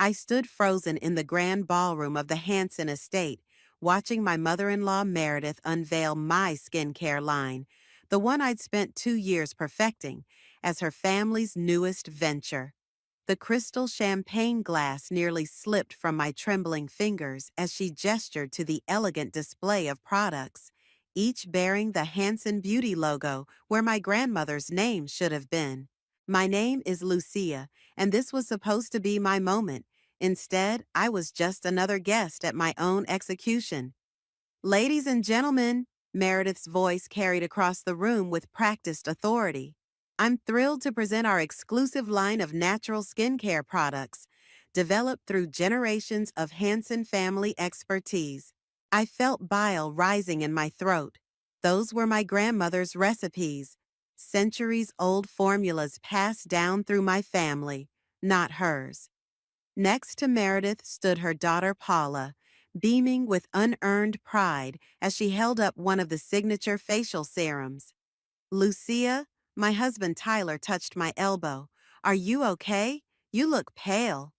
I stood frozen in the grand ballroom of the Hanson estate, watching my mother-in-law Meredith unveil my skincare line, the one I'd spent 2 years perfecting, as her family's newest venture. The crystal champagne glass nearly slipped from my trembling fingers as she gestured to the elegant display of products, each bearing the Hanson Beauty logo where my grandmother's name should have been. My name is Lucia, and this was supposed to be my moment. Instead, I was just another guest at my own execution. Ladies and gentlemen, Meredith's voice carried across the room with practiced authority. I'm thrilled to present our exclusive line of natural skincare products, developed through generations of Hanson family expertise. I felt bile rising in my throat. Those were my grandmother's recipes, centuries-old formulas passed down through my family, not hers. Next to Meredith stood her daughter Paula, beaming with unearned pride as she held up one of the signature facial serums. Lucia, my husband Tyler touched my elbow. Are you okay? You look pale.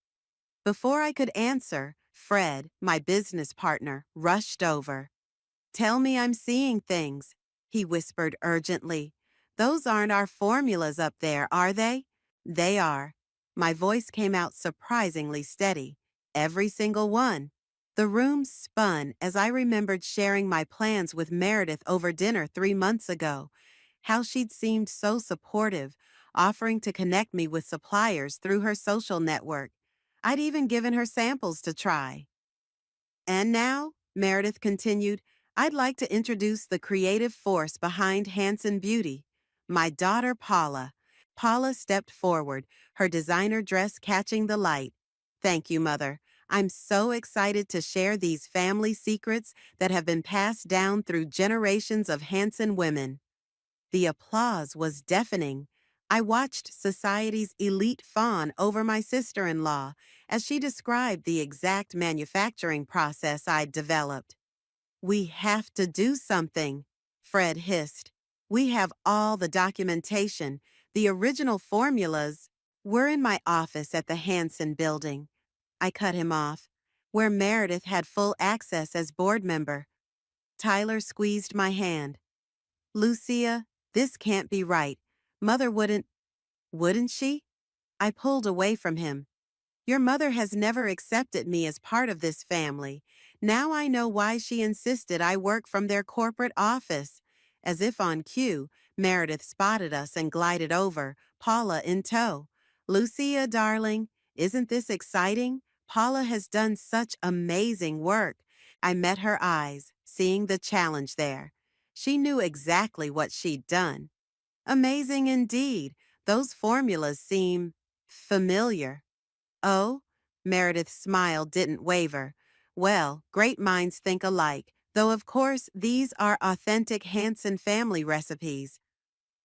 Before I could answer, Fred, my business partner, rushed over. Tell me I'm seeing things, he whispered urgently. Those aren't our formulas up there, are they? They are. My voice came out surprisingly steady. Every single one. The room spun as I remembered sharing my plans with Meredith over dinner 3 months ago. How she'd seemed so supportive, offering to connect me with suppliers through her social network. I'd even given her samples to try. And now, Meredith continued, I'd like to introduce the creative force behind Hanson Beauty, my daughter Paula. Paula stepped forward, her designer dress catching the light. Thank you, Mother. I'm so excited to share these family secrets that have been passed down through generations of Hanson women. The applause was deafening. I watched society's elite fawn over my sister-in-law as she described the exact manufacturing process I'd developed. We have to do something, Fred hissed. We have all the documentation, the original formulas. We're in my office at the Hanson building. I cut him off, where Meredith had full access as board member. Tyler squeezed my hand. Lucia, this can't be right. Mother wouldn't she? I pulled away from him. Your mother has never accepted me as part of this family. Now I know why she insisted I work from their corporate office. As if on cue, Meredith spotted us and glided over, Paula in tow. Lucia, darling, isn't this exciting? Paula has done such amazing work. I met her eyes, seeing the challenge there. She knew exactly what she'd done. Amazing indeed. Those formulas seem familiar. Oh? Meredith's smile didn't waver. Well, great minds think alike, though of course these are authentic Hanson family recipes.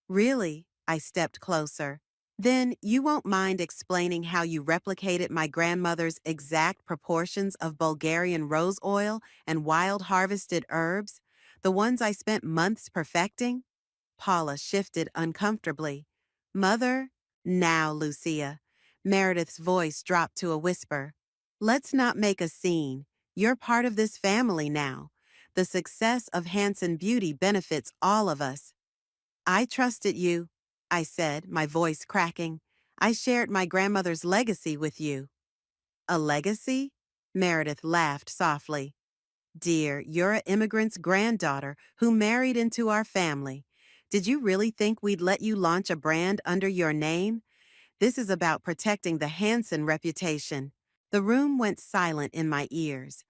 Really? I stepped closer. Then you won't mind explaining how you replicated my grandmother's exact proportions of Bulgarian rose oil and wild harvested herbs, the ones I spent months perfecting? Paula shifted uncomfortably. Mother? Now, Lucia. Meredith's voice dropped to a whisper. Let's not make a scene. You're part of this family now. The success of Hanson Beauty benefits all of us. I trusted you, I said, my voice cracking. I shared my grandmother's legacy with you. A legacy? Meredith laughed softly. Dear, you're an immigrant's granddaughter who married into our family. Did you really think we'd let you launch a brand under your name? This is about protecting the Hanson reputation. The room went silent in my ears.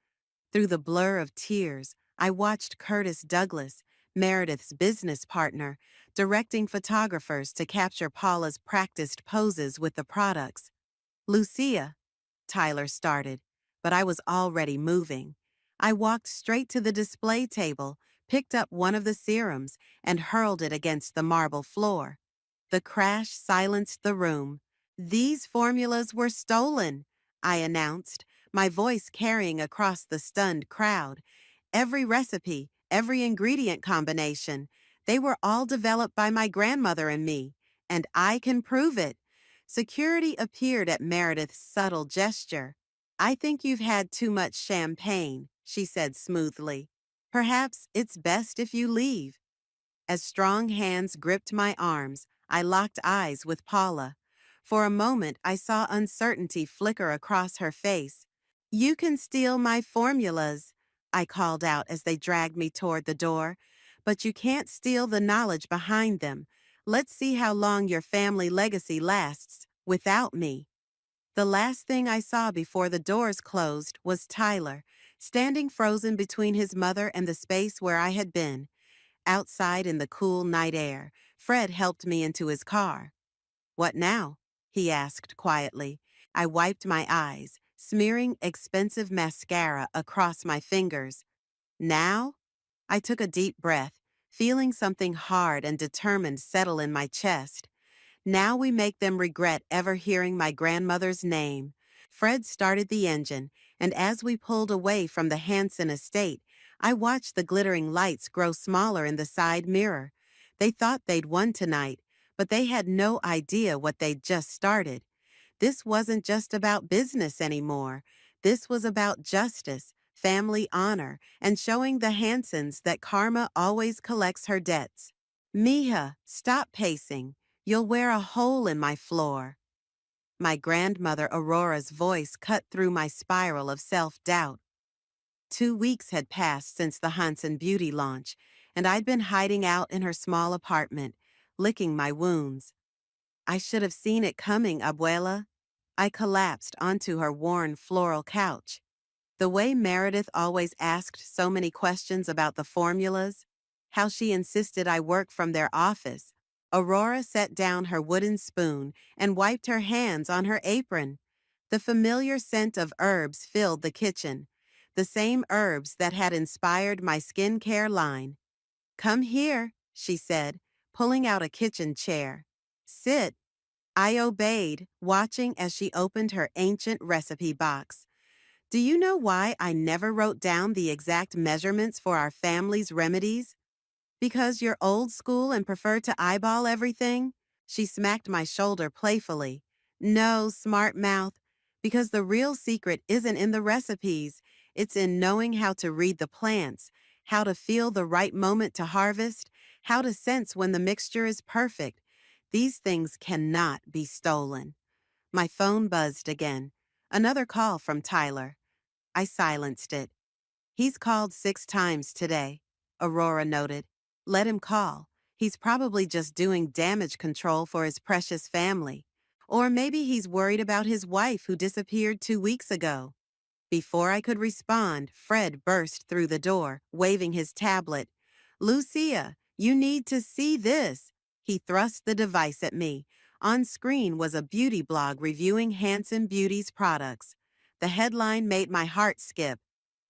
Through the blur of tears, I watched Curtis Douglas, Meredith's business partner, directing photographers to capture Paula's practiced poses with the products. Lucia, Tyler started, but I was already moving. I walked straight to the display table, picked up one of the serums, and hurled it against the marble floor. The crash silenced the room. These formulas were stolen, I announced, my voice carrying across the stunned crowd. Every recipe, every ingredient combination, they were all developed by my grandmother and me, and I can prove it. Security appeared at Meredith's subtle gesture. I think you've had too much champagne, she said smoothly. Perhaps it's best if you leave. As strong hands gripped my arms, I locked eyes with Paula. For a moment, I saw uncertainty flicker across her face. You can steal my formulas, I called out as they dragged me toward the door. But you can't steal the knowledge behind them. Let's see how long your family legacy lasts without me. The last thing I saw before the doors closed was Tyler, standing frozen between his mother and the space where I had been. Outside in the cool night air, Fred helped me into his car. What now? He asked quietly. I wiped my eyes, smearing expensive mascara across my fingers. Now? I took a deep breath, feeling something hard and determined settle in my chest. Now we make them regret ever hearing my grandmother's name. Fred started the engine, and as we pulled away from the Hanson estate, I watched the glittering lights grow smaller in the side mirror. They thought they'd won tonight, but they had no idea what they'd just started. This wasn't just about business anymore. This was about justice, family honor, and showing the Hansons that karma always collects her debts. Mija, stop pacing. You'll wear a hole in my floor. My grandmother Aurora's voice cut through my spiral of self-doubt. 2 weeks had passed since the Hanson beauty launch, and I'd been hiding out in her small apartment, licking my wounds. I should have seen it coming, Abuela. I collapsed onto her worn floral couch. The way Meredith always asked so many questions about the formulas, how she insisted I work from their office. Aurora set down her wooden spoon and wiped her hands on her apron. The familiar scent of herbs filled the kitchen, the same herbs that had inspired my skincare line. Come here, she said, pulling out a kitchen chair. Sit. I obeyed, watching as she opened her ancient recipe box. Do you know why I never wrote down the exact measurements for our family's remedies? Because you're old school and prefer to eyeball everything? She smacked my shoulder playfully. No, smart mouth, because the real secret isn't in the recipes. It's in knowing how to read the plants, how to feel the right moment to harvest, how to sense when the mixture is perfect. These things cannot be stolen. My phone buzzed again. Another call from Tyler. I silenced it. He's called 6 times today, Aurora noted. Let him call. He's probably just doing damage control for his precious family. Or maybe he's worried about his wife who disappeared 2 weeks ago. Before I could respond, Fred burst through the door, waving his tablet. Lucia, you need to see this. He thrust the device at me. On screen was a beauty blog reviewing Hanson Beauty's products. The headline made my heart skip.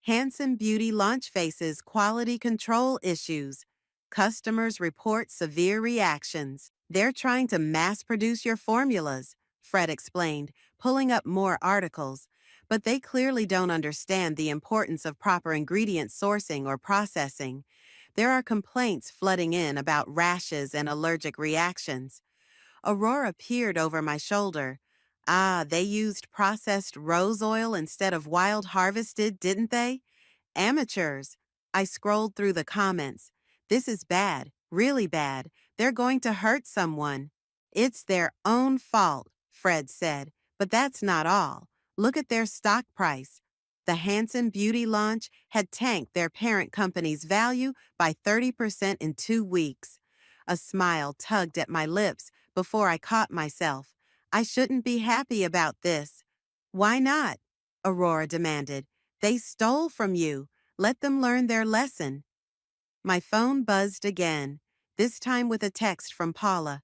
Hanson Beauty launch faces quality control issues. Customers report severe reactions. They're trying to mass produce your formulas, Fred explained, pulling up more articles. But they clearly don't understand the importance of proper ingredient sourcing or processing. There are complaints flooding in about rashes and allergic reactions. Aurora peered over my shoulder. Ah, they used processed rose oil instead of wild harvested, didn't they? Amateurs. I scrolled through the comments. This is bad, really bad. They're going to hurt someone. It's their own fault, Fred said. But that's not all. Look at their stock price. The Hanson Beauty launch had tanked their parent company's value by 30% in 2 weeks. A smile tugged at my lips before I caught myself. I shouldn't be happy about this. Why not? Aurora demanded. They stole from you. Let them learn their lesson. My phone buzzed again, this time with a text from Paula.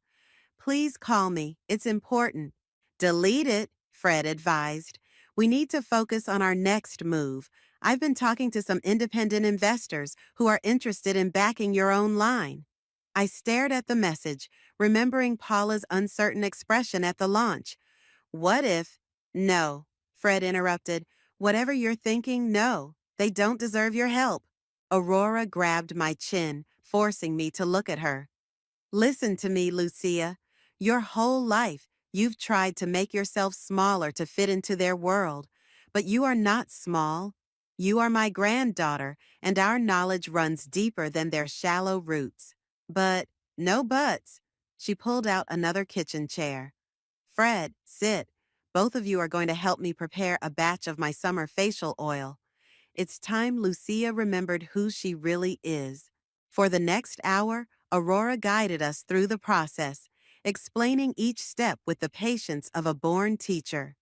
Please call me. It's important. Delete it, Fred advised. We need to focus on our next move. I've been talking to some independent investors who are interested in backing your own line. I stared at the message, remembering Paula's uncertain expression at the launch. What if... No, Fred interrupted. Whatever you're thinking, no. They don't deserve your help. Aurora grabbed my chin, forcing me to look at her. Listen to me, Lucia. Your whole life, You've tried to make yourself smaller to fit into their world, but you are not small. You are my granddaughter, and our knowledge runs deeper than their shallow roots. But, no buts. She pulled out another kitchen chair. Fred, sit. Both of you are going to help me prepare a batch of my summer facial oil. It's time Lucia remembered who she really is. For the next hour, Aurora guided us through the process, explaining each step with the patience of a born teacher.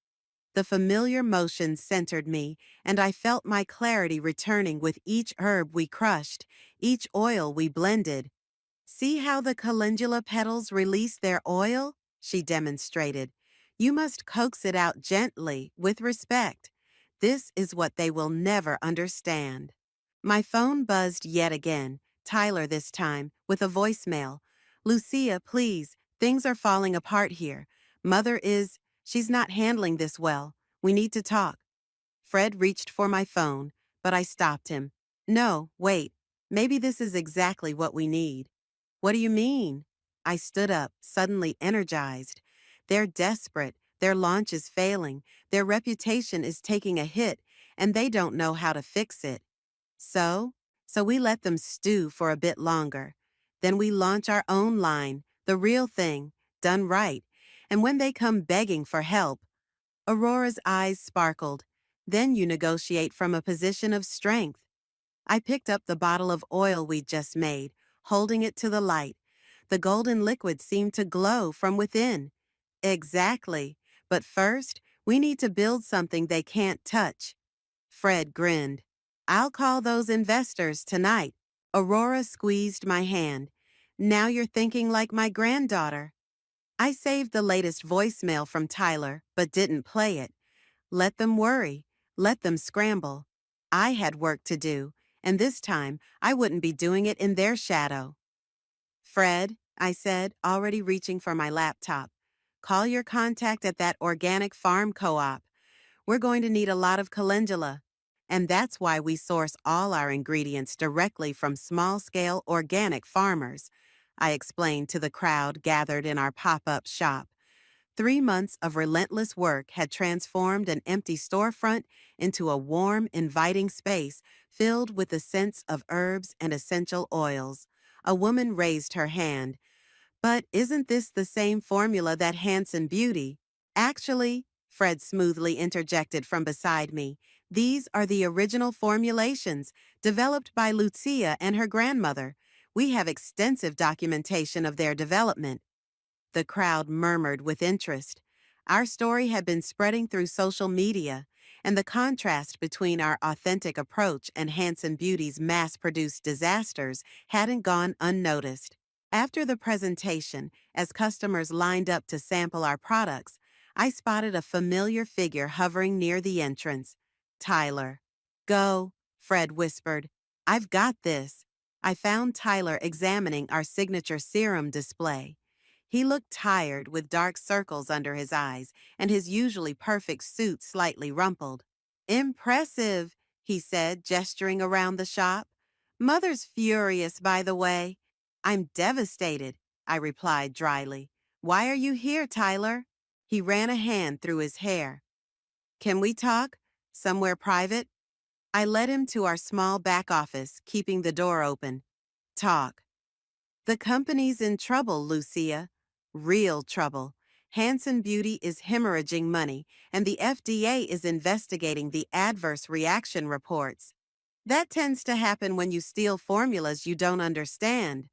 The familiar motion centered me, and I felt my clarity returning with each herb we crushed, each oil we blended. See how the calendula petals release their oil? She demonstrated. You must coax it out gently, with respect. This is what they will never understand. My phone buzzed yet again, Tyler this time, with a voicemail. Lucia, please, things are falling apart here. She's not handling this well. We need to talk. Fred reached for my phone, but I stopped him. No, wait. Maybe this is exactly what we need. What do you mean? I stood up, suddenly energized. They're desperate. Their launch is failing. Their reputation is taking a hit, and they don't know how to fix it. So? So we let them stew for a bit longer. Then we launch our own line, the real thing, done right. And when they come begging for help, Aurora's eyes sparkled. Then you negotiate from a position of strength. I picked up the bottle of oil we'd just made, holding it to the light. The golden liquid seemed to glow from within. Exactly. But first, we need to build something they can't touch. Fred grinned. I'll call those investors tonight. Aurora squeezed my hand. Now you're thinking like my granddaughter. I saved the latest voicemail from Tyler, but didn't play it. Let them worry. Let them scramble. I had work to do, and this time I wouldn't be doing it in their shadow. Fred, I said, already reaching for my laptop, call your contact at that organic farm co-op. We're going to need a lot of calendula. And that's why we source all our ingredients directly from small-scale organic farmers, I explained to the crowd gathered in our pop-up shop. 3 months of relentless work had transformed an empty storefront into a warm, inviting space filled with the scents of herbs and essential oils. A woman raised her hand. But isn't this the same formula that Hanson Beauty? Actually, Fred smoothly interjected from beside me, these are the original formulations, developed by Lucia and her grandmother. We have extensive documentation of their development. The crowd murmured with interest. Our story had been spreading through social media, and the contrast between our authentic approach and Hanson Beauty's mass-produced disasters hadn't gone unnoticed. After the presentation, as customers lined up to sample our products, I spotted a familiar figure hovering near the entrance. Tyler. Go, Fred whispered. I've got this. I found Tyler examining our signature serum display. He looked tired with dark circles under his eyes and his usually perfect suit slightly rumpled. Impressive, he said, gesturing around the shop. Mother's furious, by the way. I'm devastated, I replied dryly. Why are you here, Tyler? He ran a hand through his hair. Can we talk? Somewhere private? I led him to our small back office, keeping the door open. Talk. The company's in trouble, Lucia. Real trouble. Hanson Beauty is hemorrhaging money, and the FDA is investigating the adverse reaction reports. That tends to happen when you steal formulas you don't understand.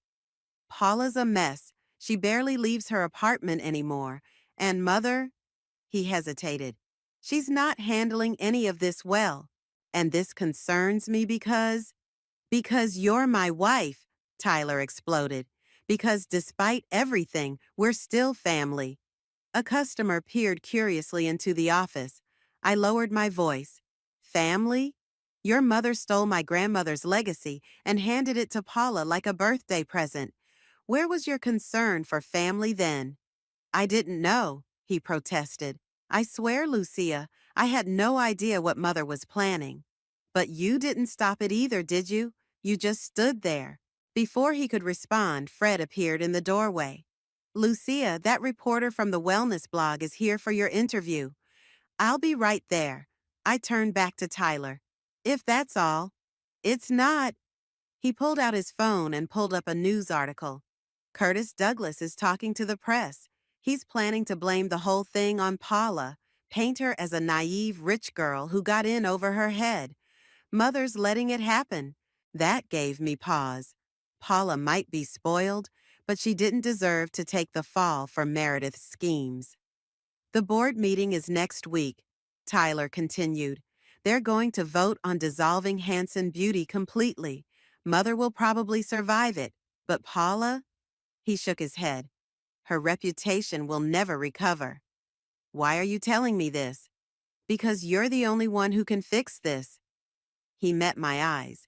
Paula's a mess. She barely leaves her apartment anymore. And Mother? He hesitated. She's not handling any of this well. And this concerns me because you're my wife, Tyler exploded. Because despite everything, we're still family. A customer peered curiously into the office. I lowered my voice. Family? Your mother stole my grandmother's legacy and handed it to Paula like a birthday present. Where was your concern for family then? I didn't know, he protested. I swear, Lucia, I had no idea what Mother was planning. But you didn't stop it either, did you? You just stood there. Before he could respond, Fred appeared in the doorway. Lucia, that reporter from the wellness blog is here for your interview. I'll be right there. I turned back to Tyler. If that's all. It's not. He pulled out his phone and pulled up a news article. Curtis Douglas is talking to the press. He's planning to blame the whole thing on Paula, paint her as a naive rich girl who got in over her head. Mother's letting it happen. That gave me pause. Paula might be spoiled, but she didn't deserve to take the fall for Meredith's schemes. The board meeting is next week, Tyler continued. They're going to vote on dissolving Hanson Beauty completely. Mother will probably survive it, but Paula? He shook his head. Her reputation will never recover. Why are you telling me this? Because you're the only one who can fix this. He met my eyes.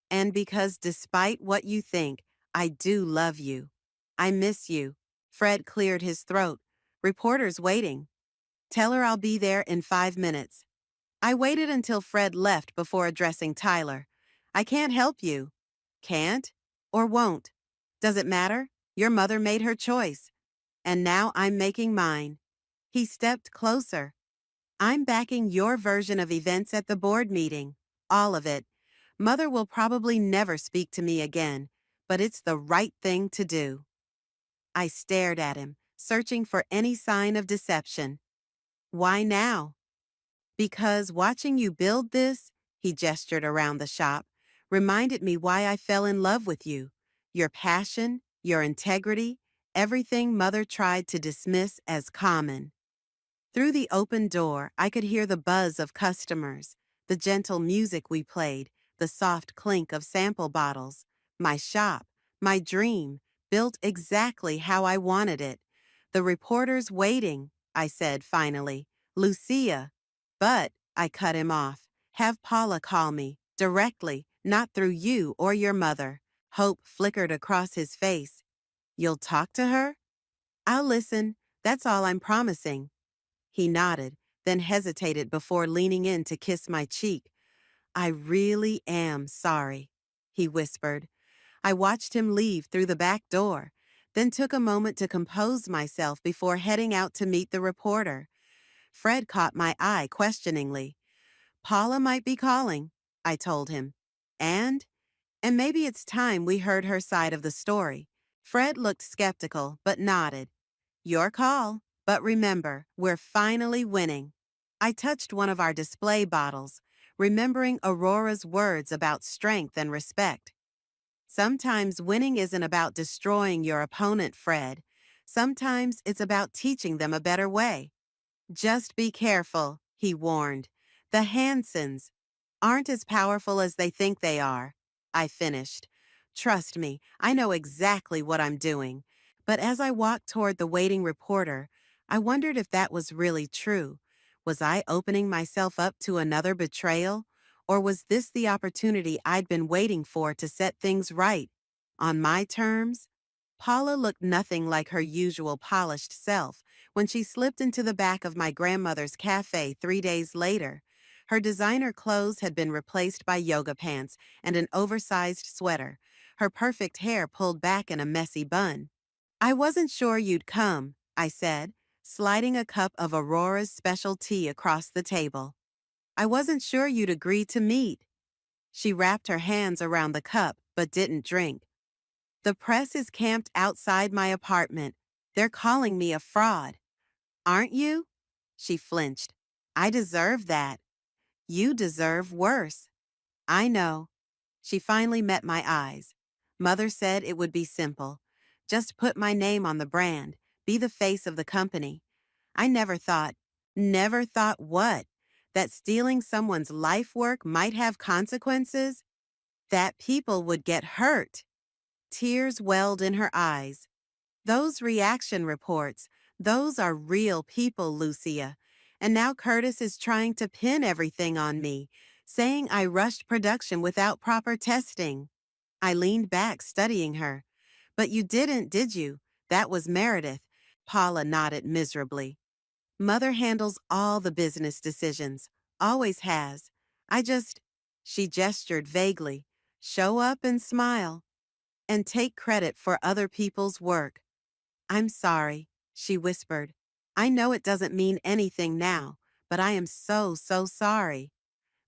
And because despite what you think, I do love you. I miss you. Fred cleared his throat. Reporter's waiting. Tell her I'll be there in 5 minutes. I waited until Fred left before addressing Tyler. I can't help you. Can't? Or won't? Does it matter? Your mother made her choice. And now I'm making mine. He stepped closer. I'm backing your version of events at the board meeting. All of it. Mother will probably never speak to me again, but it's the right thing to do. I stared at him, searching for any sign of deception. Why now? Because watching you build this, he gestured around the shop, reminded me why I fell in love with you. Your passion, your integrity, everything Mother tried to dismiss as common. Through the open door, I could hear the buzz of customers, the gentle music we played, the soft clink of sample bottles. My shop, my dream, built exactly how I wanted it. The reporter's waiting, I said finally. Lucia. But, I cut him off. Have Paula call me, directly, not through you or your mother. Hope flickered across his face. You'll talk to her? I'll listen. That's all I'm promising. He nodded, then hesitated before leaning in to kiss my cheek. I really am sorry, he whispered. I watched him leave through the back door, then took a moment to compose myself before heading out to meet the reporter. Fred caught my eye questioningly. Paula might be calling, I told him. And maybe it's time we heard her side of the story. Fred looked skeptical, but nodded. Your call, but remember, we're finally winning. I touched one of our display bottles, remembering Aurora's words about strength and respect. Sometimes winning isn't about destroying your opponent, Fred. Sometimes it's about teaching them a better way. Just be careful, he warned. The Hansons aren't as powerful as they think they are. I finished. Trust me, I know exactly what I'm doing. But as I walked toward the waiting reporter, I wondered if that was really true. Was I opening myself up to another betrayal? Or was this the opportunity I'd been waiting for to set things right? On my terms? Paula looked nothing like her usual polished self when she slipped into the back of my grandmother's cafe 3 days later. Her designer clothes had been replaced by yoga pants and an oversized sweater, her perfect hair pulled back in a messy bun. I wasn't sure you'd come, I said, sliding a cup of Aurora's special tea across the table. I wasn't sure you'd agree to meet. She wrapped her hands around the cup but didn't drink. The press is camped outside my apartment. They're calling me a fraud. Aren't you? She flinched. I deserve that. You deserve worse. I know. She finally met my eyes. Mother said it would be simple. Just put my name on the brand, be the face of the company. I never thought what? That stealing someone's life work might have consequences? That people would get hurt. Tears welled in her eyes. Those reaction reports, those are real people, Lucia. And now Curtis is trying to pin everything on me, saying I rushed production without proper testing. I leaned back, studying her. But you didn't, did you? That was Meredith. Paula nodded miserably. Mother handles all the business decisions. Always has. She gestured vaguely. Show up and smile. And take credit for other people's work. I'm sorry, she whispered. I know it doesn't mean anything now, but I am so, so sorry.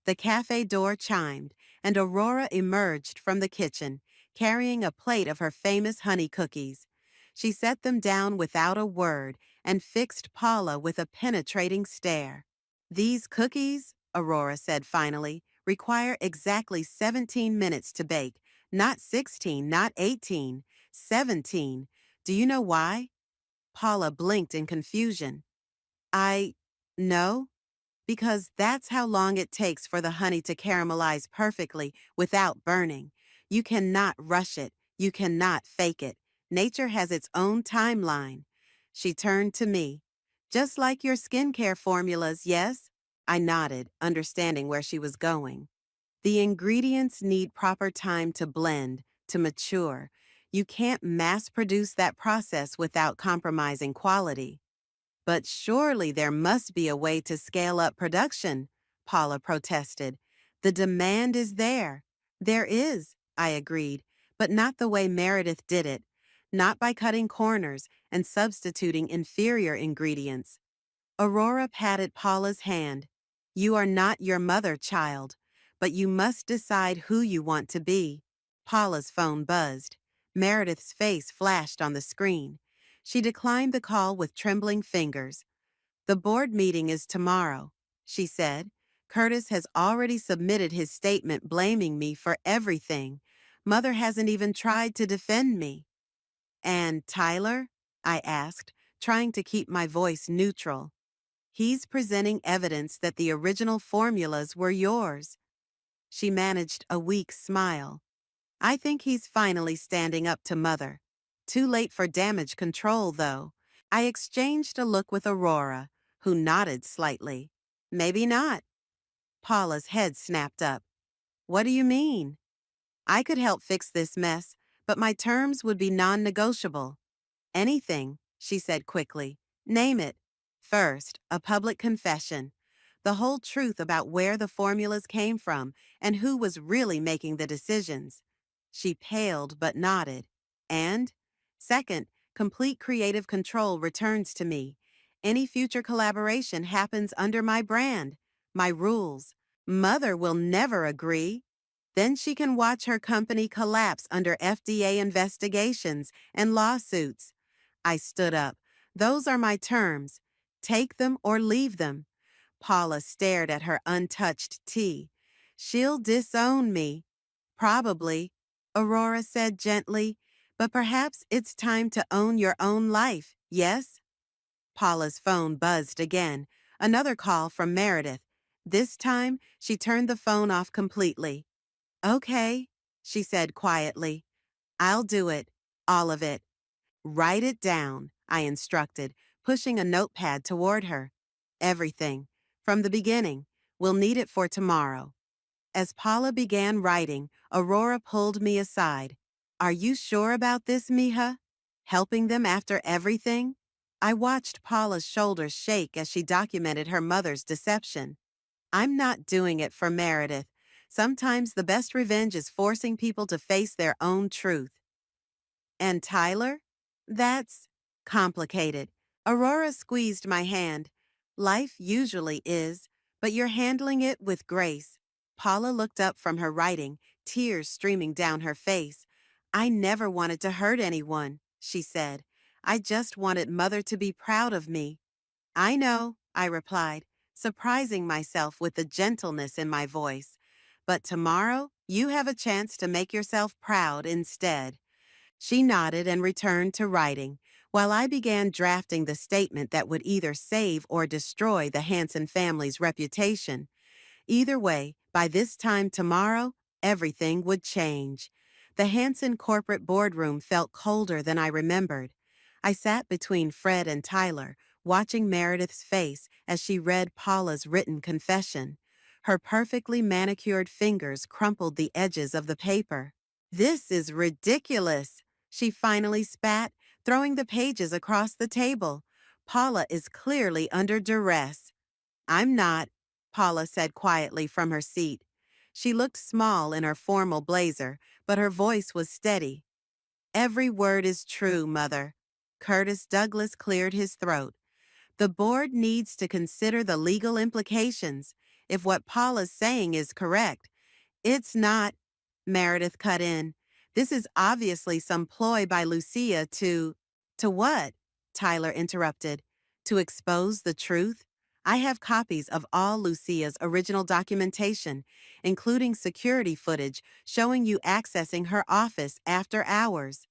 The cafe door chimed, and Aurora emerged from the kitchen, carrying a plate of her famous honey cookies. She set them down without a word and fixed Paula with a penetrating stare. These cookies, Aurora said finally, require exactly 17 minutes to bake. Not 16, not 18, 17. Do you know why? Paula blinked in confusion. I... No? Because that's how long it takes for the honey to caramelize perfectly without burning. You cannot rush it. You cannot fake it. Nature has its own timeline. She turned to me. Just like your skincare formulas, yes? I nodded, understanding where she was going. The ingredients need proper time to blend, to mature. You can't mass produce that process without compromising quality. But surely there must be a way to scale up production, Paula protested. The demand is there. There is, I agreed, but not the way Meredith did it. Not by cutting corners and substituting inferior ingredients. Aurora patted Paula's hand. You are not your mother, child, but you must decide who you want to be. Paula's phone buzzed. Meredith's face flashed on the screen. She declined the call with trembling fingers. The board meeting is tomorrow, she said. Curtis has already submitted his statement blaming me for everything. Mother hasn't even tried to defend me. And Tyler? I asked, trying to keep my voice neutral. He's presenting evidence that the original formulas were yours. She managed a weak smile. I think he's finally standing up to Mother. Too late for damage control, though. I exchanged a look with Aurora, who nodded slightly. Maybe not. Paula's head snapped up. What do you mean? I could help fix this mess, but my terms would be non-negotiable. Anything, she said quickly. Name it. First, a public confession. The whole truth about where the formulas came from and who was really making the decisions. She paled but nodded. And? Second, complete creative control returns to me. Any future collaboration happens under my brand, my rules. Mother will never agree. Then she can watch her company collapse under FDA investigations and lawsuits. I stood up. Those are my terms. Take them or leave them. Paula stared at her untouched tea. She'll disown me. Probably, Aurora said gently, but perhaps it's time to own your own life, yes? Paula's phone buzzed again. Another call from Meredith. This time, she turned the phone off completely. Okay, she said quietly. I'll do it. All of it. Write it down, I instructed, pushing a notepad toward her. Everything. From the beginning. We'll need it for tomorrow. As Paula began writing, Aurora pulled me aside. Are you sure about this, Mija? Helping them after everything? I watched Paula's shoulders shake as she documented her mother's deception. I'm not doing it for Meredith. Sometimes the best revenge is forcing people to face their own truth. And Tyler? That's complicated. Aurora squeezed my hand. Life usually is, but you're handling it with grace. Paula looked up from her writing, tears streaming down her face. I never wanted to hurt anyone, she said. I just wanted Mother to be proud of me. I know, I replied, surprising myself with the gentleness in my voice. But tomorrow, you have a chance to make yourself proud instead. She nodded and returned to writing, while I began drafting the statement that would either save or destroy the Hanson family's reputation. Either way, by this time tomorrow, everything would change. The Hanson corporate boardroom felt colder than I remembered. I sat between Fred and Tyler, watching Meredith's face as she read Paula's written confession. Her perfectly manicured fingers crumpled the edges of the paper. This is ridiculous, she finally spat, throwing the pages across the table. Paula is clearly under duress. I'm not, Paula said quietly from her seat. She looked small in her formal blazer, but her voice was steady. Every word is true, Mother. Curtis Douglas cleared his throat. The board needs to consider the legal implications. If what Paula's saying is correct, it's not, Meredith cut in. This is obviously some ploy by Lucia to. To what? Tyler interrupted. To expose the truth? I have copies of all Lucia's original documentation, including security footage showing you accessing her office after hours.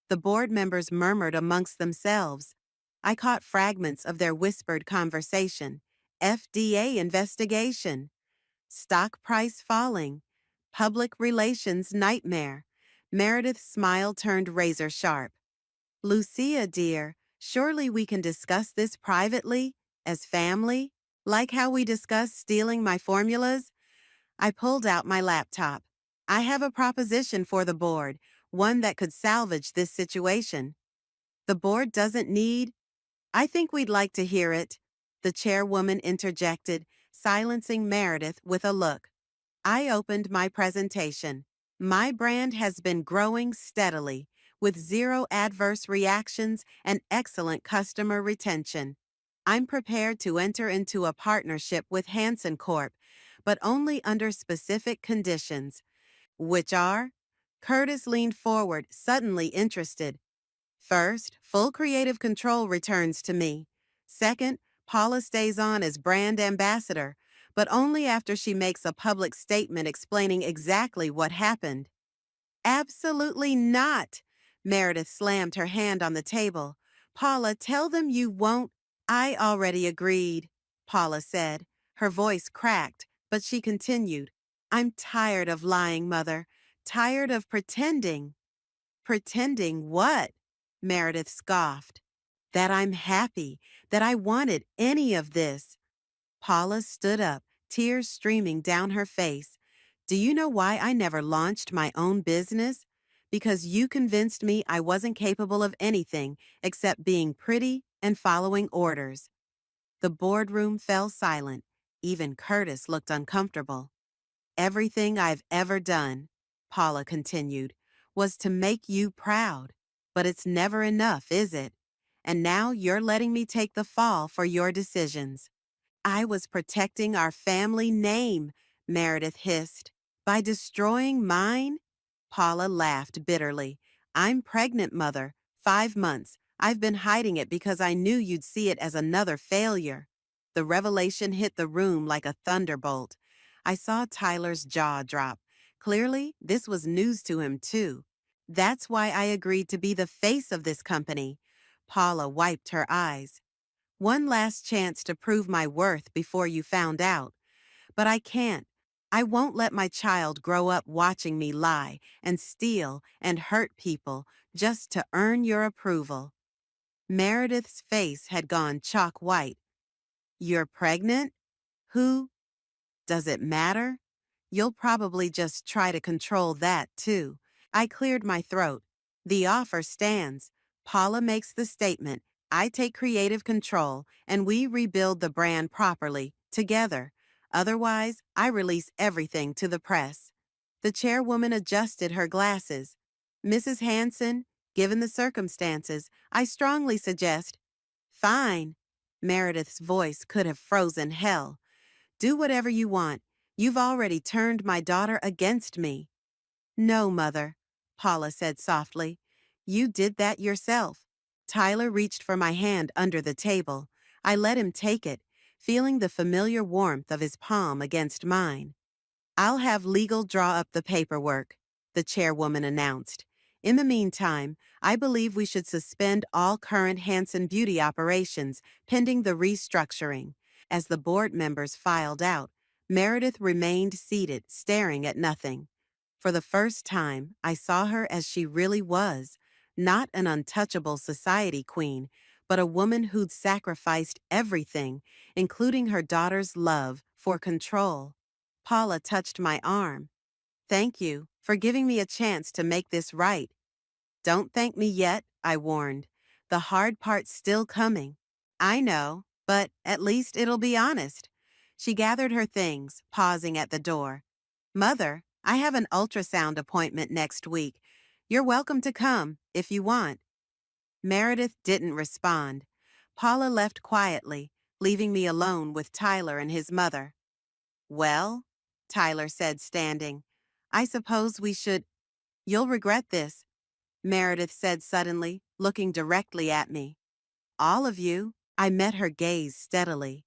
The board members murmured amongst themselves. I caught fragments of their whispered conversation. FDA investigation. Stock price falling. Public relations nightmare. Meredith's smile turned razor sharp. Lucia, dear, surely we can discuss this privately, as family, like how we discussed stealing my formulas? I pulled out my laptop. I have a proposition for the board, one that could salvage this situation. The board doesn't need. I think we'd like to hear it, the chairwoman interjected, silencing Meredith with a look. I opened my presentation. My brand has been growing steadily, with zero adverse reactions and excellent customer retention. I'm prepared to enter into a partnership with Hansen Corp, but only under specific conditions, which are? Curtis leaned forward, suddenly interested. First, full creative control returns to me. Second, Paula stays on as brand ambassador, but only after she makes a public statement explaining exactly what happened. Absolutely not! Meredith slammed her hand on the table. Paula, tell them you won't. I already agreed, Paula said. Her voice cracked, but she continued. I'm tired of lying, Mother. Tired of pretending. Pretending what? Meredith scoffed. That I'm happy, that I wanted any of this. Paula stood up, tears streaming down her face. Do you know why I never launched my own business? Because you convinced me I wasn't capable of anything except being pretty and following orders. The boardroom fell silent. Even Curtis looked uncomfortable. Everything I've ever done, Paula continued, was to make you proud. But it's never enough, is it? And now you're letting me take the fall for your decisions. I was protecting our family name, Meredith hissed. By destroying mine? Paula laughed bitterly. I'm pregnant, Mother. 5 months. I've been hiding it because I knew you'd see it as another failure. The revelation hit the room like a thunderbolt. I saw Tyler's jaw drop. Clearly, this was news to him, too. That's why I agreed to be the face of this company. Paula wiped her eyes. One last chance to prove my worth before you found out. But I can't. I won't let my child grow up watching me lie and steal and hurt people just to earn your approval. Meredith's face had gone chalk white. You're pregnant? Who? Does it matter? You'll probably just try to control that, too. I cleared my throat. The offer stands. Paula makes the statement. I take creative control, and we rebuild the brand properly, together. Otherwise, I release everything to the press. The chairwoman adjusted her glasses. Mrs. Hanson, given the circumstances, I strongly suggest. Fine. Meredith's voice could have frozen hell. Do whatever you want. You've already turned my daughter against me. No, Mother, Paula said softly. You did that yourself. Tyler reached for my hand under the table. I let him take it, feeling the familiar warmth of his palm against mine. I'll have legal draw up the paperwork, the chairwoman announced. In the meantime, I believe we should suspend all current Hanson Beauty operations pending the restructuring. As the board members filed out, Meredith remained seated, staring at nothing. For the first time, I saw her as she really was, not an untouchable society queen, but a woman who'd sacrificed everything, including her daughter's love, for control. Paula touched my arm. Thank you for giving me a chance to make this right. Don't thank me yet, I warned. The hard part's still coming. I know, but at least it'll be honest. She gathered her things, pausing at the door. Mother, I have an ultrasound appointment next week. You're welcome to come, if you want. Meredith didn't respond. Paula left quietly, leaving me alone with Tyler and his mother. Well, Tyler said, standing, I suppose we should. You'll regret this, Meredith said suddenly, looking directly at me. All of you? I met her gaze steadily.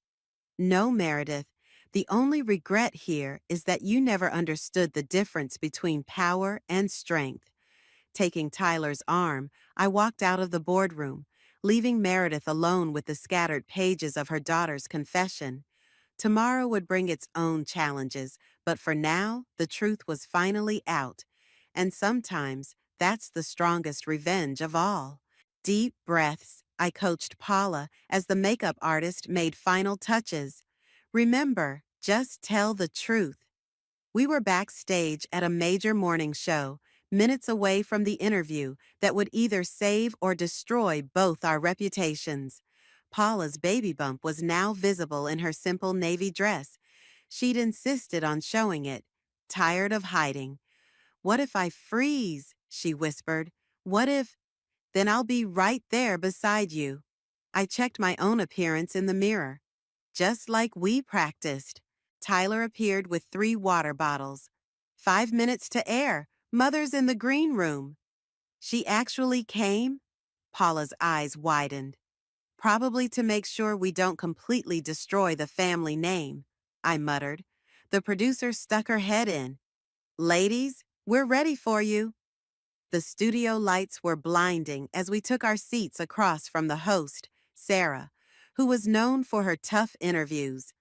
No, Meredith. The only regret here is that you never understood the difference between power and strength. Taking Tyler's arm, I walked out of the boardroom, leaving Meredith alone with the scattered pages of her daughter's confession. Tomorrow would bring its own challenges, but for now, the truth was finally out. And sometimes, that's the strongest revenge of all. Deep breaths, I coached Paula as the makeup artist made final touches. Remember, just tell the truth. We were backstage at a major morning show, minutes away from the interview that would either save or destroy both our reputations. Paula's baby bump was now visible in her simple navy dress. She'd insisted on showing it, tired of hiding. What if I freeze? She whispered. What if? Then I'll be right there beside you. I checked my own appearance in the mirror. Just like we practiced. Tyler appeared with 3 water bottles. 5 minutes to air. Mother's in the green room. She actually came? Paula's eyes widened. Probably to make sure we don't completely destroy the family name, I muttered. The producer stuck her head in. Ladies, we're ready for you. The studio lights were blinding as we took our seats across from the host, Sarah, who was known for her tough interviews.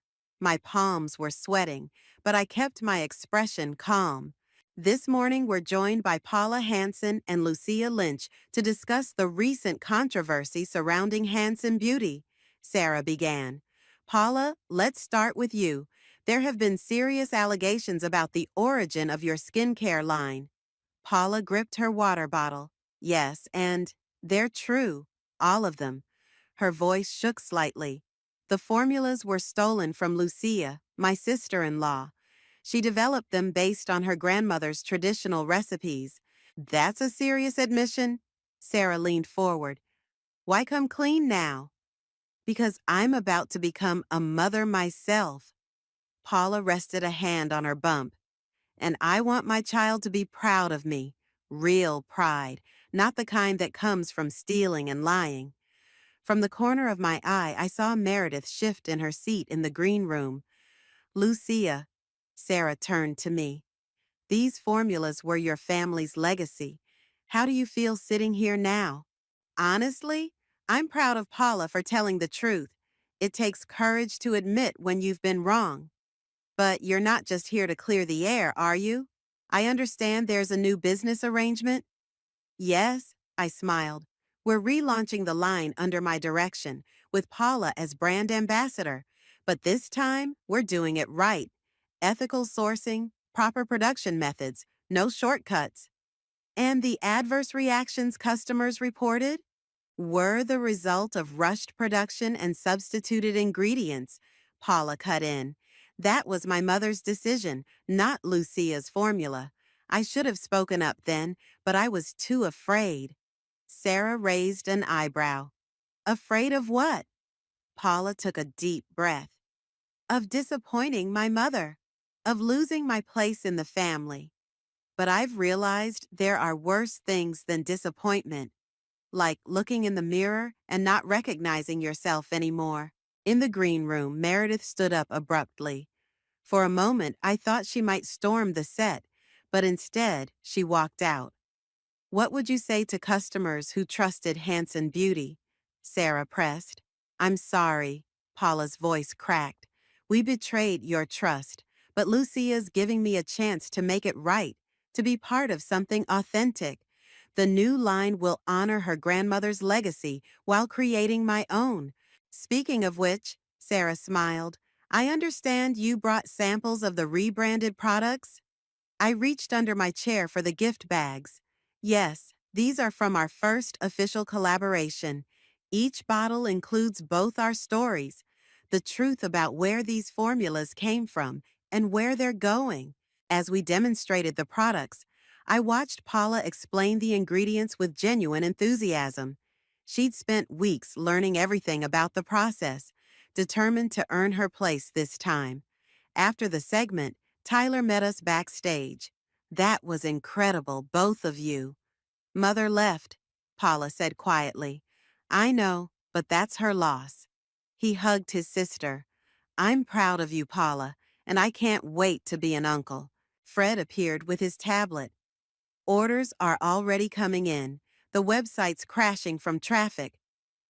My palms were sweating, but I kept my expression calm. This morning we're joined by Paula Hansen and Lucia Lynch to discuss the recent controversy surrounding Hansen Beauty, Sarah began. Paula, let's start with you. There have been serious allegations about the origin of your skincare line. Paula gripped her water bottle. Yes, and they're true. All of them. Her voice shook slightly. The formulas were stolen from Lucia, my sister-in-law. She developed them based on her grandmother's traditional recipes. That's a serious admission. Sarah leaned forward. Why come clean now? Because I'm about to become a mother myself. Paula rested a hand on her bump. And I want my child to be proud of me. Real pride, not the kind that comes from stealing and lying. From the corner of my eye, I saw Meredith shift in her seat in the green room. Lucia, Sarah turned to me. These formulas were your family's legacy. How do you feel sitting here now? Honestly, I'm proud of Paula for telling the truth. It takes courage to admit when you've been wrong. But you're not just here to clear the air, are you? I understand there's a new business arrangement. Yes, I smiled. We're relaunching the line under my direction, with Paula as brand ambassador. But this time, we're doing it right. Ethical sourcing, proper production methods, no shortcuts. And the adverse reactions customers reported were the result of rushed production and substituted ingredients, Paula cut in. That was my mother's decision, not Lucia's formula. I should have spoken up then, but I was too afraid. Sarah raised an eyebrow. Afraid of what? Paula took a deep breath. Of disappointing my mother, of losing my place in the family. But I've realized there are worse things than disappointment, like looking in the mirror and not recognizing yourself anymore. In the green room, Meredith stood up abruptly. For a moment, I thought she might storm the set, but instead, she walked out. What would you say to customers who trusted Hansen Beauty? Sarah pressed. I'm sorry, Paula's voice cracked. We betrayed your trust, but Lucia's giving me a chance to make it right, to be part of something authentic. The new line will honor her grandmother's legacy while creating my own. Speaking of which, Sarah smiled, I understand you brought samples of the rebranded products? I reached under my chair for the gift bags. Yes, these are from our first official collaboration. Each bottle includes both our stories, the truth about where these formulas came from and where they're going. As we demonstrated the products, I watched Paula explain the ingredients with genuine enthusiasm. She'd spent weeks learning everything about the process, determined to earn her place this time. After the segment, Tyler met us backstage. That was incredible, both of you. Mother left, Paula said quietly. I know, but that's her loss. He hugged his sister. I'm proud of you, Paula, and I can't wait to be an uncle. Fred appeared with his tablet. Orders are already coming in. The website's crashing from traffic.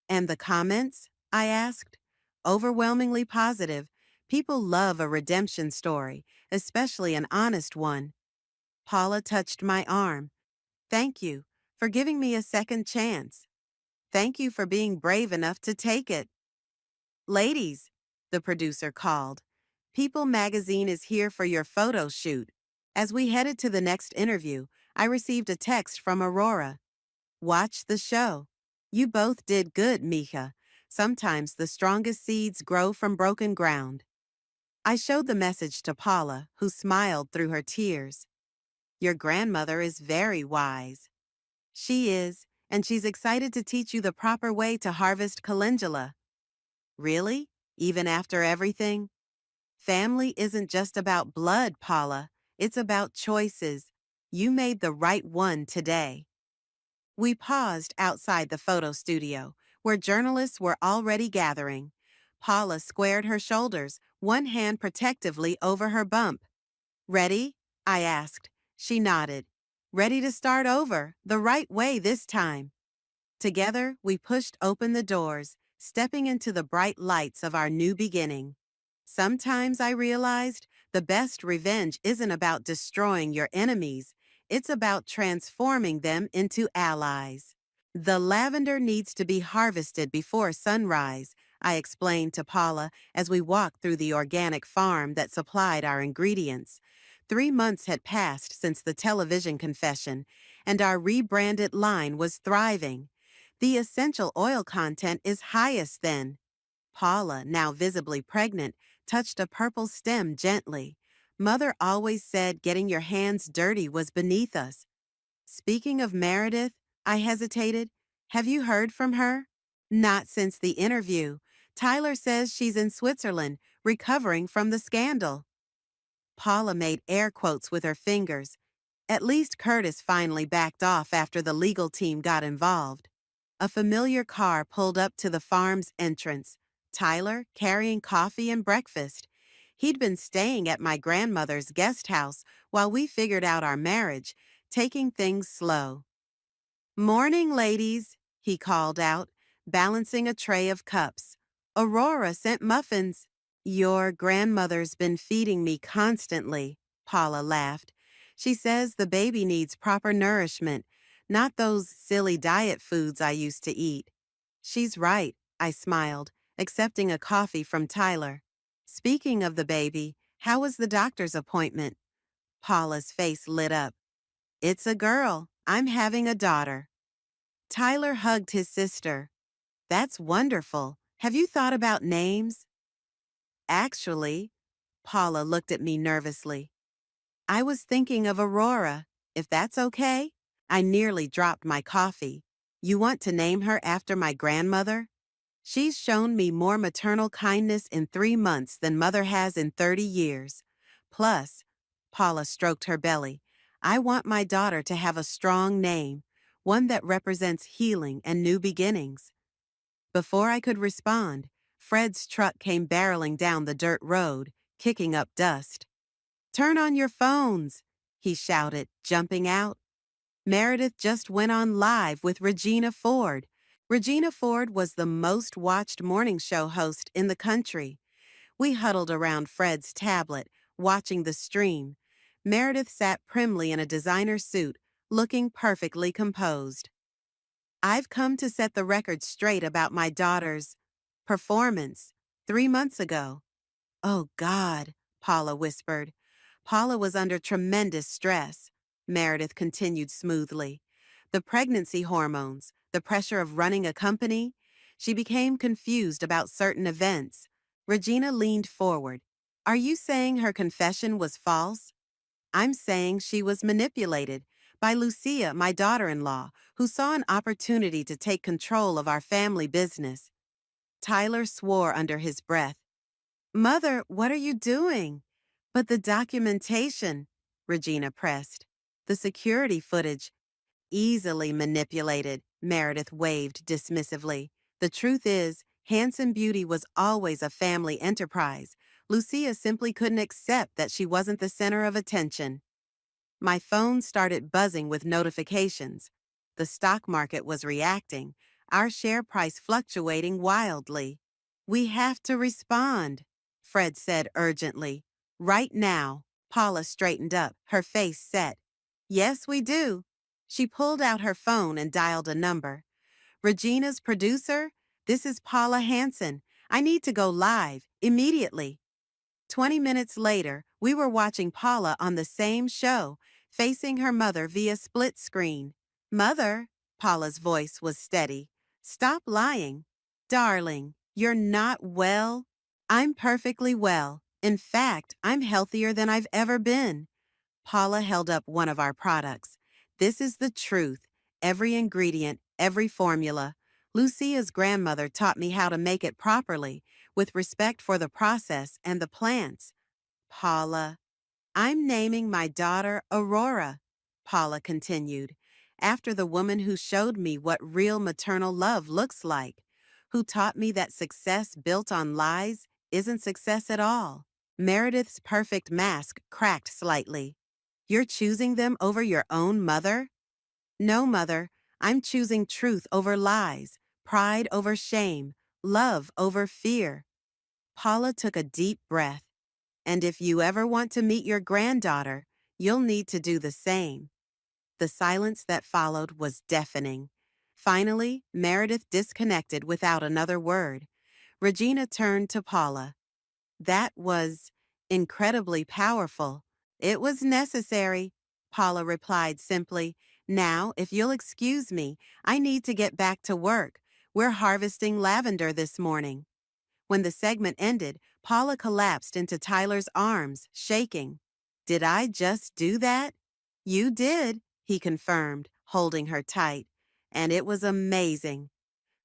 And the comments? I asked. Overwhelmingly positive. People love a redemption story, especially an honest one. Paula touched my arm. Thank you for giving me a second chance. Thank you for being brave enough to take it. Ladies, the producer called. People magazine is here for your photo shoot. As we headed to the next interview, I received a text from Aurora. Watch the show. You both did good, Mika. Sometimes the strongest seeds grow from broken ground. I showed the message to Paula, who smiled through her tears. Your grandmother is very wise. She is, and she's excited to teach you the proper way to harvest calendula. Really? Even after everything? Family isn't just about blood, Paula. It's about choices. You made the right one today. We paused outside the photo studio, where journalists were already gathering. Paula squared her shoulders, one hand protectively over her bump. Ready? I asked. She nodded. Ready to start over, the right way this time. Together, we pushed open the doors, stepping into the bright lights of our new beginning. Sometimes I realized the best revenge isn't about destroying your enemies, it's about transforming them into allies. The lavender needs to be harvested before sunrise, I explained to Paula as we walked through the organic farm that supplied our ingredients. 3 months had passed since the television confession, and our rebranded line was thriving. The essential oil content is highest then. Paula, now visibly pregnant, touched a purple stem gently. Mother always said getting your hands dirty was beneath us. Speaking of Meredith, I hesitated. Have you heard from her? Not since the interview. Tyler says she's in Switzerland, recovering from the scandal. Paula made air quotes with her fingers. At least Curtis finally backed off after the legal team got involved. A familiar car pulled up to the farm's entrance. Tyler, carrying coffee and breakfast. He'd been staying at my grandmother's guest house while we figured out our marriage, taking things slow. Morning, ladies, he called out, balancing a tray of cups. Aurora sent muffins. Your grandmother's been feeding me constantly, Paula laughed. She says the baby needs proper nourishment, not those silly diet foods I used to eat. She's right, I smiled, accepting a coffee from Tyler. Speaking of the baby, how was the doctor's appointment? Paula's face lit up. It's a girl. I'm having a daughter. Tyler hugged his sister. That's wonderful. Have you thought about names? Actually, Paula looked at me nervously. I was thinking of Aurora, if that's okay. I nearly dropped my coffee. You want to name her after my grandmother? She's shown me more maternal kindness in 3 months than Mother has in 30 years. Plus, Paula stroked her belly, I want my daughter to have a strong name, one that represents healing and new beginnings. Before I could respond, Fred's truck came barreling down the dirt road, kicking up dust. Turn on your phones, he shouted, jumping out. Meredith just went on live with Regina Ford. Regina Ford was the most watched morning show host in the country. We huddled around Fred's tablet, watching the stream. Meredith sat primly in a designer suit, looking perfectly composed. I've come to set the record straight about my daughter's performance 3 months ago. Oh, God, Paula whispered. Paula was under tremendous stress, Meredith continued smoothly. The pregnancy hormones, the pressure of running a company. She became confused about certain events. Regina leaned forward. Are you saying her confession was false? I'm saying she was manipulated, by Lucia, my daughter-in-law, who saw an opportunity to take control of our family business. Tyler swore under his breath. Mother, what are you doing? But the documentation, Regina pressed. The security footage. Easily manipulated, Meredith waved dismissively. The truth is, Hanson Beauty was always a family enterprise. Lucia simply couldn't accept that she wasn't the center of attention. My phone started buzzing with notifications. The stock market was reacting, our share price fluctuating wildly. We have to respond, Fred said urgently. Right now. Paula straightened up, her face set. Yes, we do. She pulled out her phone and dialed a number. Regina's producer? This is Paula Hanson. I need to go live, immediately. 20 minutes later, we were watching Paula on the same show, facing her mother via split screen. Mother, Paula's voice was steady. Stop lying. Darling, you're not well? I'm perfectly well. In fact, I'm healthier than I've ever been. Paula held up one of our products. This is the truth. Every ingredient, every formula. Lucia's grandmother taught me how to make it properly, with respect for the process and the plants. Paula, I'm naming my daughter Aurora, Paula continued, after the woman who showed me what real maternal love looks like, who taught me that success built on lies isn't success at all. Meredith's perfect mask cracked slightly. You're choosing them over your own mother? No, Mother. I'm choosing truth over lies, pride over shame, love over fear. Paula took a deep breath. And if you ever want to meet your granddaughter, you'll need to do the same. The silence that followed was deafening. Finally, Meredith disconnected without another word. Regina turned to Paula. That was incredibly powerful. It was necessary, Paula replied simply. Now, if you'll excuse me, I need to get back to work. We're harvesting lavender this morning. When the segment ended, Paula collapsed into Tyler's arms, shaking. Did I just do that? You did, he confirmed, holding her tight. And it was amazing.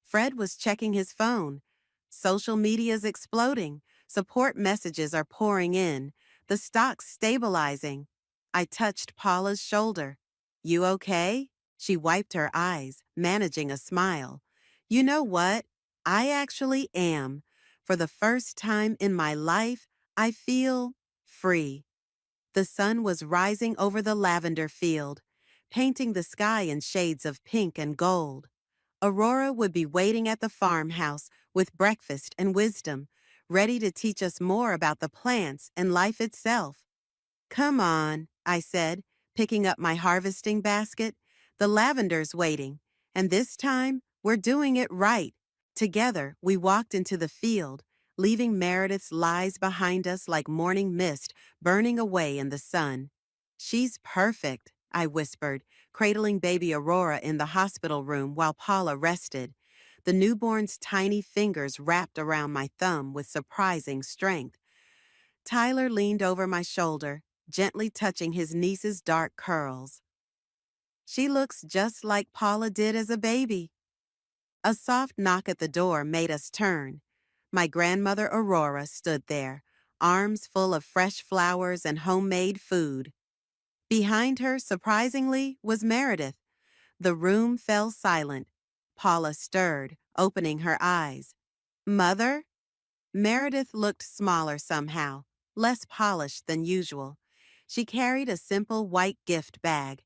Fred was checking his phone. Social media's exploding. Support messages are pouring in. The stock's stabilizing. I touched Paula's shoulder. You okay? She wiped her eyes, managing a smile. You know what? I actually am. For the first time in my life, I feel free. The sun was rising over the lavender field, painting the sky in shades of pink and gold. Aurora would be waiting at the farmhouse with breakfast and wisdom, ready to teach us more about the plants and life itself. Come on, I said, picking up my harvesting basket. The lavender's waiting, and this time we're doing it right. Together, we walked into the field, leaving Meredith's lies behind us like morning mist burning away in the sun. She's perfect, I whispered, cradling baby Aurora in the hospital room while Paula rested. The newborn's tiny fingers wrapped around my thumb with surprising strength. Tyler leaned over my shoulder, gently touching his niece's dark curls. She looks just like Paula did as a baby. A soft knock at the door made us turn. My grandmother Aurora stood there, arms full of fresh flowers and homemade food. Behind her, surprisingly, was Meredith. The room fell silent. Paula stirred, opening her eyes. Mother? Meredith looked smaller somehow, less polished than usual. She carried a simple white gift bag.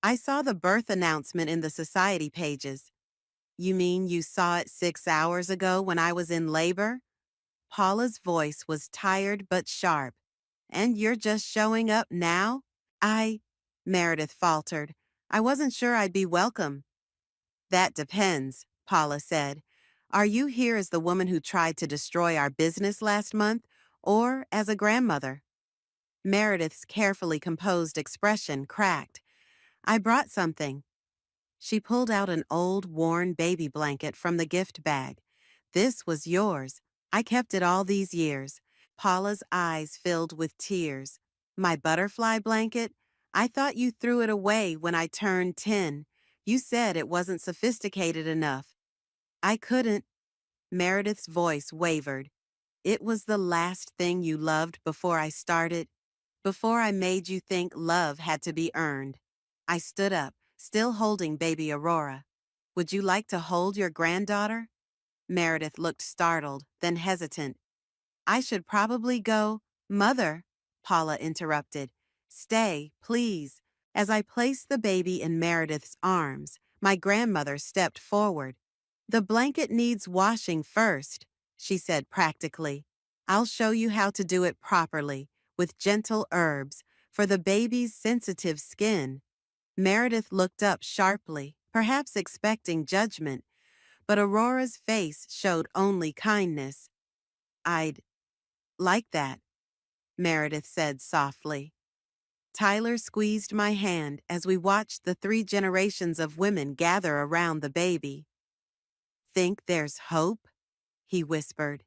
I saw the birth announcement in the society pages. You mean you saw it 6 hours ago when I was in labor? Paula's voice was tired but sharp. And you're just showing up now? Meredith faltered. I wasn't sure I'd be welcome. That depends, Paula said. Are you here as the woman who tried to destroy our business last month, or as a grandmother? Meredith's carefully composed expression cracked. I brought something. She pulled out an old, worn baby blanket from the gift bag. This was yours. I kept it all these years. Paula's eyes filled with tears. My butterfly blanket? I thought you threw it away when I turned 10. You said it wasn't sophisticated enough. I couldn't. Meredith's voice wavered. It was the last thing you loved before I started, before I made you think love had to be earned. I stood up, still holding baby Aurora. Would you like to hold your granddaughter? Meredith looked startled, then hesitant. I should probably go. Mother, Paula interrupted. Stay, please. As I placed the baby in Meredith's arms, my grandmother stepped forward. The blanket needs washing first, she said practically. I'll show you how to do it properly, with gentle herbs, for the baby's sensitive skin. Meredith looked up sharply, perhaps expecting judgment, but Aurora's face showed only kindness. I'd like that, Meredith said softly. Tyler squeezed my hand as we watched the 3 generations of women gather around the baby. Think there's hope? He whispered.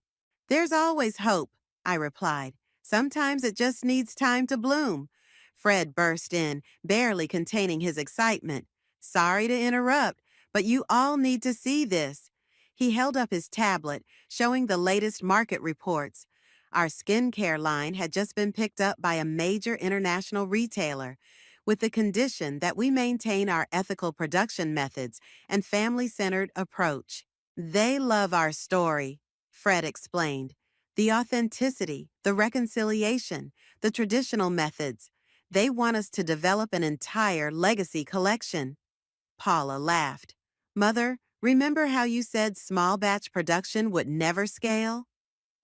There's always hope, I replied. Sometimes it just needs time to bloom. Fred burst in, barely containing his excitement. Sorry to interrupt, but you all need to see this. He held up his tablet, showing the latest market reports. Our skincare line had just been picked up by a major international retailer, with the condition that we maintain our ethical production methods and family-centered approach. They love our story, Fred explained. The authenticity, the reconciliation, the traditional methods. They want us to develop an entire legacy collection. Paula laughed. Mother, remember how you said small batch production would never scale?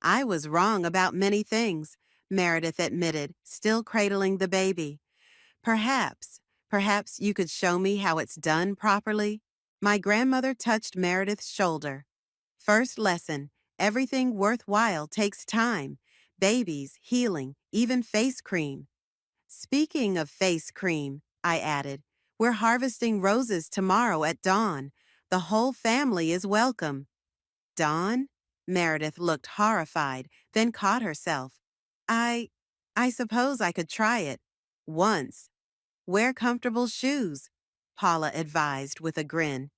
I was wrong about many things, Meredith admitted, still cradling the baby. Perhaps, perhaps you could show me how it's done properly? My grandmother touched Meredith's shoulder. First lesson, everything worthwhile takes time. Babies, healing, even face cream. Speaking of face cream, I added, we're harvesting roses tomorrow at dawn. The whole family is welcome. Dawn? Meredith looked horrified, then caught herself. I suppose I could try it. Once. Wear comfortable shoes, Paula advised with a grin.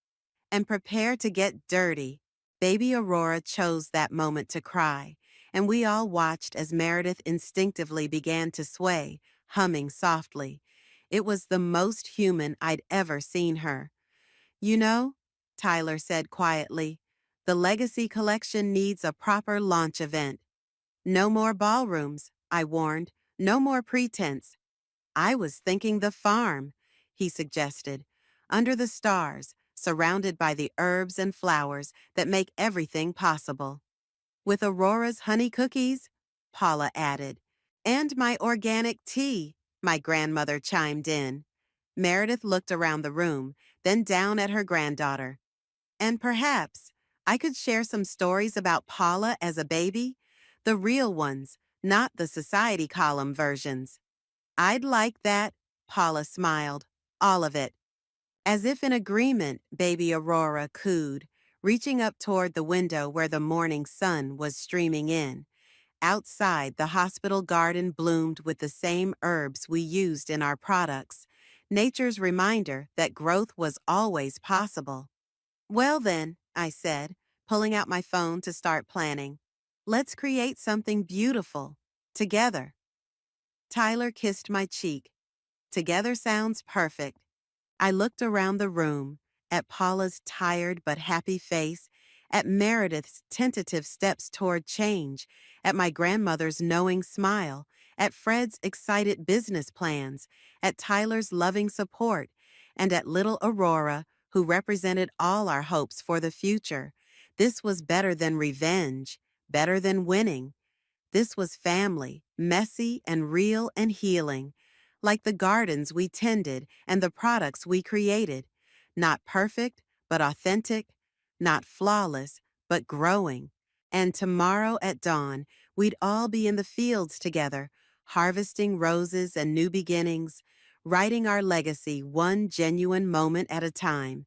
And prepare to get dirty. Baby Aurora chose that moment to cry, and we all watched as Meredith instinctively began to sway, humming softly. It was the most human I'd ever seen her. You know, Tyler said quietly, the Legacy Collection needs a proper launch event. No more ballrooms, I warned. No more pretense. I was thinking the farm, he suggested, under the stars, surrounded by the herbs and flowers that make everything possible. With Aurora's honey cookies, Paula added, and my organic tea, my grandmother chimed in. Meredith looked around the room, then down at her granddaughter. And perhaps I could share some stories about Paula as a baby, the real ones, not the society column versions. I'd like that, Paula smiled. All of it. As if in agreement, baby Aurora cooed, reaching up toward the window where the morning sun was streaming in. Outside, the hospital garden bloomed with the same herbs we used in our products, nature's reminder that growth was always possible. Well then, I said, pulling out my phone to start planning. Let's create something beautiful. Together. Tyler kissed my cheek. Together sounds perfect. I looked around the room, at Paula's tired but happy face, at Meredith's tentative steps toward change, at my grandmother's knowing smile, at Fred's excited business plans, at Tyler's loving support, and at little Aurora, who represented all our hopes for the future. This was better than revenge, better than winning. This was family, messy and real and healing, like the gardens we tended and the products we created. Not perfect, but authentic, not flawless, but growing. And tomorrow at dawn, we'd all be in the fields together, harvesting roses and new beginnings, writing our legacy one genuine moment at a time.